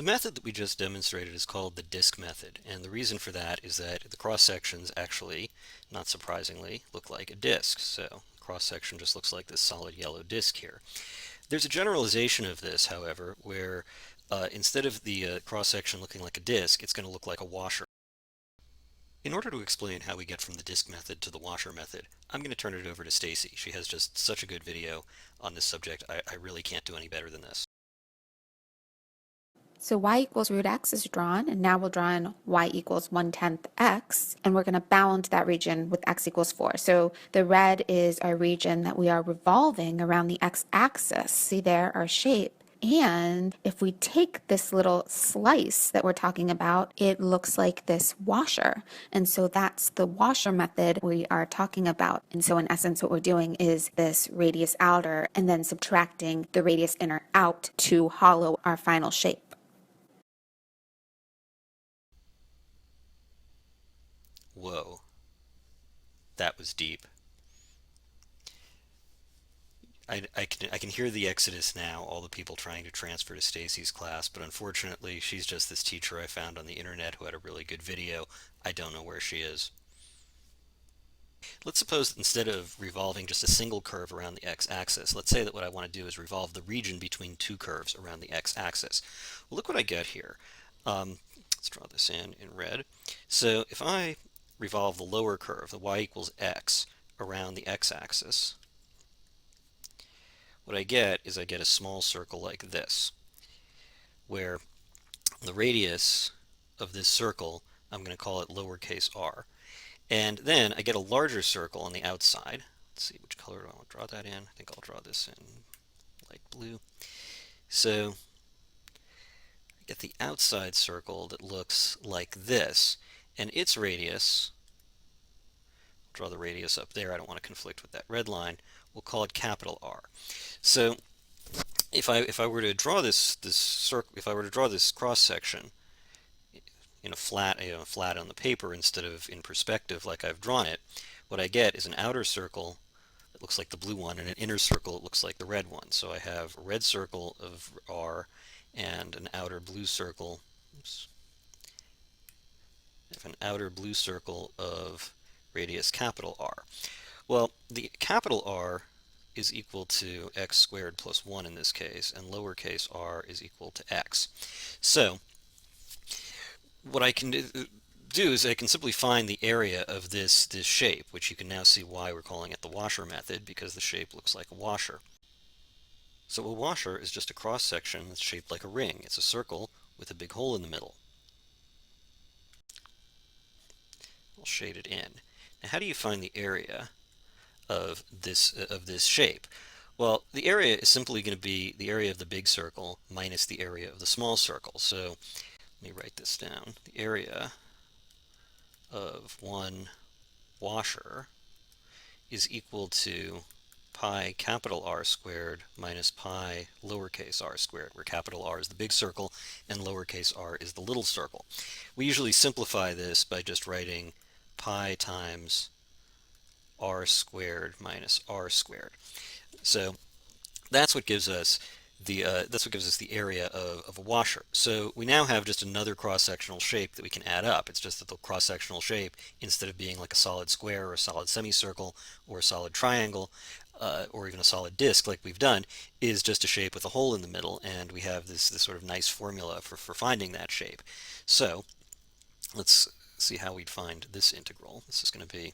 The method that we just demonstrated is called the disk method, and the reason for that is that the cross sections actually, not surprisingly, look like a disk. So cross section just looks like this solid yellow disk here. There's a generalization of this, however, where instead of the cross section looking like a disk, it's going to look like a washer. In order to explain how we get from the disk method to the washer method, I'm going to turn it over to Stacy. She has just such a good video on this subject. I really can't do any better than this. So y equals root x is drawn, and now we'll draw in y equals 1/10 x, and we're going to bound that region with x equals 4. So the red is our region that we are revolving around the x-axis. See there, our shape. And if we take this little slice that we're talking about, it looks like this washer. And so that's the washer method we are talking about. And so in essence, what we're doing is this radius outer and then subtracting the radius inner out to hollow our final shape. Whoa, that was deep. I can hear the exodus now, all the people trying to transfer to Stacy's class, but unfortunately she's just this teacher I found on the internet who had a really good video. I don't know where she is. Let's suppose that instead of revolving just a single curve around the x-axis, let's say that what I want to do is revolve the region between two curves around the x-axis. Well, look what I get here. Let's draw this in red. So if I revolve the lower curve, the y equals x, around the x-axis, what I get is I get a small circle like this, where the radius of this circle, I'm going to call it lowercase r. And then I get a larger circle on the outside. Let's see, which color do I want to draw that in? I think I'll draw this in light blue. So I get the outside circle that looks like this, and its radius, draw the radius up there, I don't want to conflict with that red line, we'll call it capital R. So if I were to draw this circle, if I were to draw this cross section in a flat on the paper instead of in perspective like I've drawn it, what I get is an outer circle that looks like the blue one and an inner circle that looks like the red one. So I have a red circle of R and an outer blue circle. Oops, I have an outer blue circle of radius capital R. Well, the capital R is equal to x squared plus 1 in this case, and lowercase r is equal to x. So what I can do is I can simply find the area of this shape, which you can now see why we're calling it the washer method, because the shape looks like a washer. So a washer is just a cross section that's shaped like a ring. It's a circle with a big hole in the middle. I'll shade it in. Now how do you find the area of this shape? Well, the area is simply going to be the area of the big circle minus the area of the small circle. So let me write this down. The area of one washer is equal to pi capital R squared minus pi lowercase r squared, where capital R is the big circle and lowercase r is the little circle. We usually simplify this by just writing pi times r squared minus r squared. So that's what gives us the area of a washer. So we now have just another cross-sectional shape that we can add up. It's just that the cross-sectional shape, instead of being like a solid square or a solid semicircle or a solid triangle or even a solid disc like we've done, is just a shape with a hole in the middle, and we have this sort of nice formula for finding that shape. So let's see how we'd find this integral. This is going to be,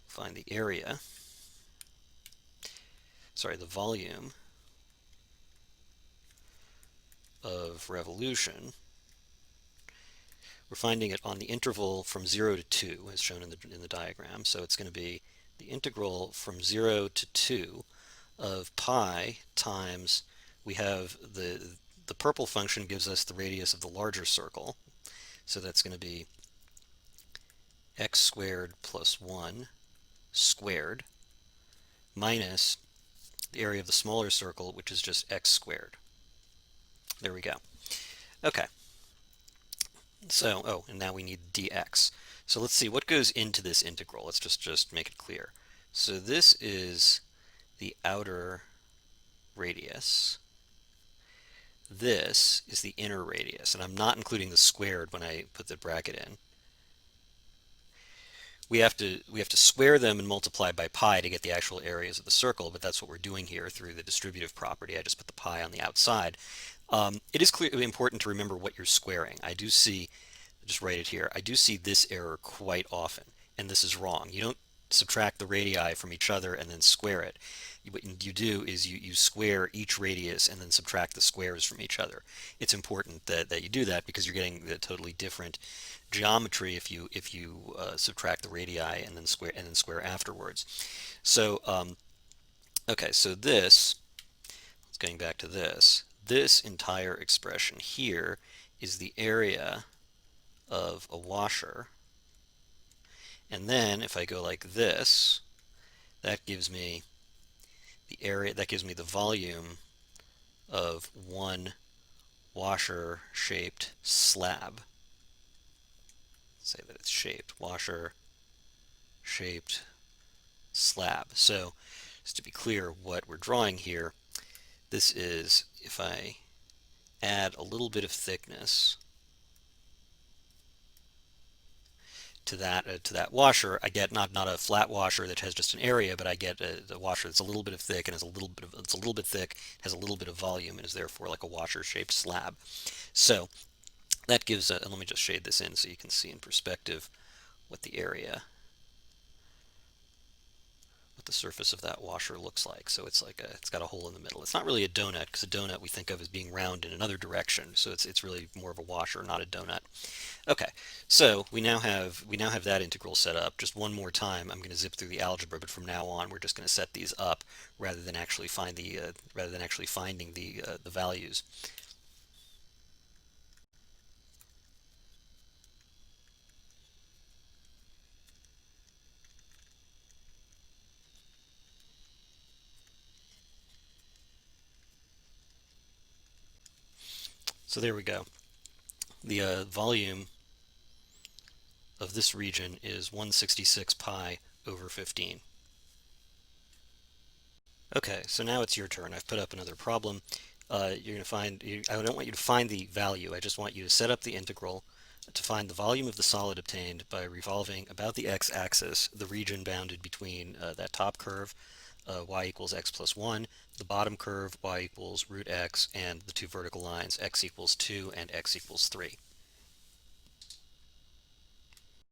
find the area, sorry, the volume of revolution. We're finding it on the interval from 0 to 2, as shown in the diagram. So it's going to be the integral from 0 to 2 of pi times, we have the purple function gives us the radius of the larger circle. So that's going to be x squared plus 1 squared minus the area of the smaller circle, which is just x squared. There we go. Okay. So, oh, and now we need dx. So let's see what goes into this integral. Let's just make it clear. So this is the outer radius. this is the inner radius, and I'm not including the squared when I put the bracket in. We have to square them and multiply by pi to get the actual areas of the circle, but that's what we're doing here through the distributive property. I just put the pi on the outside. It is important to remember what you're squaring. I do see, just write it here, I do see this error quite often, and this is wrong. You don't subtract the radii from each other and then square it. What you do is you square each radius and then subtract the squares from each other. It's important that you do that because you're getting the totally different geometry if you subtract the radii and then square afterwards. So okay, so this, let's getting back to this entire expression here is the area of a washer. And then if I go like this, that gives me the area, that gives me the volume of one washer shaped slab. Say that it's shaped, washer shaped slab. So just to be clear what we're drawing here, this is, if I add a little bit of thickness to that washer, I get not a flat washer that has just an area, but I get a washer that's a little bit of thick and has a little bit of it's a little bit thick, has a little bit of volume, and is therefore like a washer-shaped slab. So that gives and let me just shade this in so you can see in perspective what the area, what the surface of that washer looks like. So it's like it's got a hole in the middle. It's not really a donut because a donut we think of as being round in another direction. So it's really more of a washer, not a donut. Okay, so we now have that integral set up. Just one more time, I'm going to zip through the algebra, but from now on, we're just going to set these up rather than actually finding the values. So there we go. The volume of this region is 166 pi over 15. Okay, so now it's your turn. I've put up another problem. You're going to find, I don't want you to find the value. I just want you to set up the integral to find the volume of the solid obtained by revolving about the x-axis, the region bounded between that top curve, y equals x plus 1, the bottom curve, y equals root x, and the two vertical lines, x equals 2 and x equals 3.